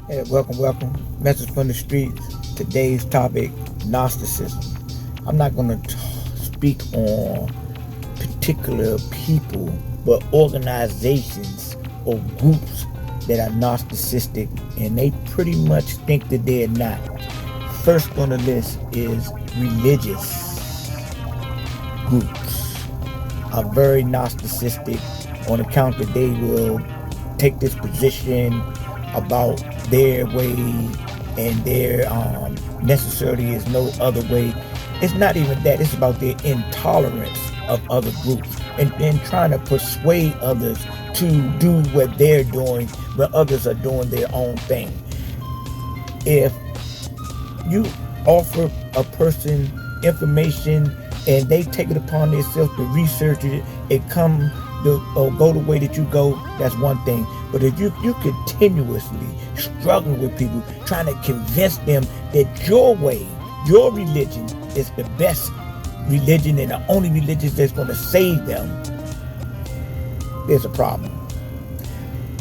Hey, welcome. Message from the streets. Today's topic, Gnosticism. I'm not going to speak on particular people, but organizations or groups that are Gnosticistic, and they pretty much think that they're not. First on the list is religious groups are very Gnosticistic on account that they will take this position about their way and their necessarily is no other way. It's not even that. It's about their intolerance of other groups and then trying to persuade others to do what they're doing when others are doing their own thing. If you offer a person information and they take it upon themselves to research it and come or go the way that you go, that's one thing. But if you continuously struggle with people, trying to convince them that your way, your religion is the best religion and the only religion that's going to save them, there's a problem.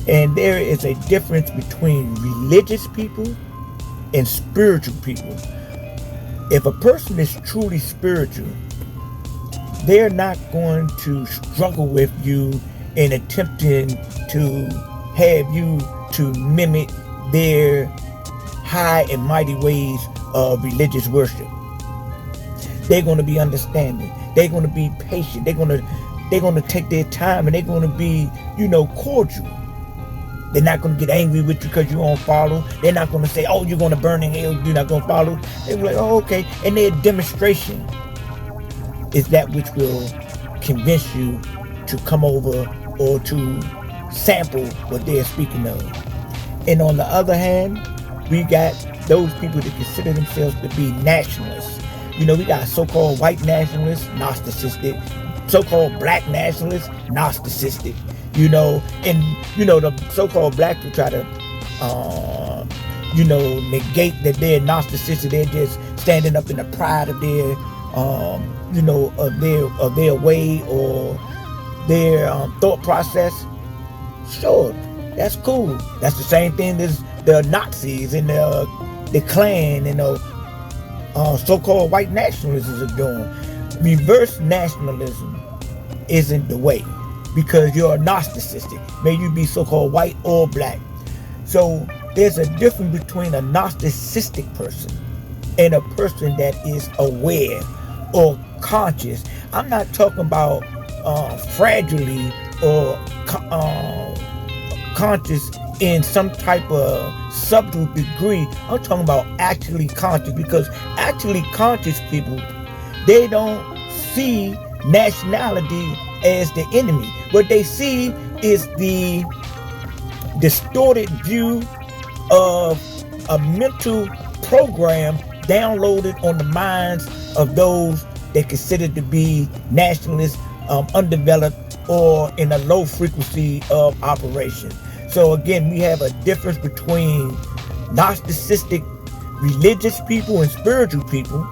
And there is a difference between religious people and spiritual people. If a person is truly spiritual, they're not going to struggle with you in attempting to have you to mimic their high and mighty ways of religious worship. They're going to be understanding. They're going to be patient. They're going to take their time, and they're going to be, cordial. They're not going to get angry with you because you don't follow. They're not going to say, oh, you're going to burn in hell, you're not going to follow. They're like, oh, okay. And their demonstration is that which will convince you to come over or to sample what they're speaking of. And on the other hand, we got those people that consider themselves to be nationalists. We got so-called white nationalists, Gnosticistic, so-called black nationalists, Gnosticistic. The so-called black people try to, negate that they're Gnosticistic. They're just standing up in the pride of their, of their way or their thought process. Sure, that's cool. That's the same thing as the Nazis and the Klan and the so-called white nationalists are doing. Reverse nationalism isn't the way, because you're a Gnosticistic. May you be so-called white or black. So there's a difference between a Gnosticistic person and a person that is aware or conscious. I'm not talking about fragilely or conscious in some type of subtle degree. I'm talking about actually conscious, because actually conscious people, they don't see nationality as the enemy. What they see is the distorted view of a mental program downloaded on the minds of those that consider to be nationalists, undeveloped, or in a low frequency of operation. So again, we have a difference between Gnosticistic religious people and spiritual people.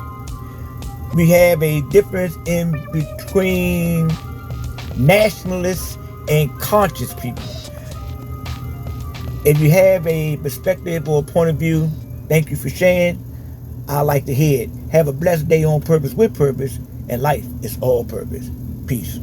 We have a difference in between nationalists and conscious people. If you have a perspective or a point of view, thank you for sharing. I like to hear it. Have a blessed day on purpose with purpose, and life is all purpose. Peace.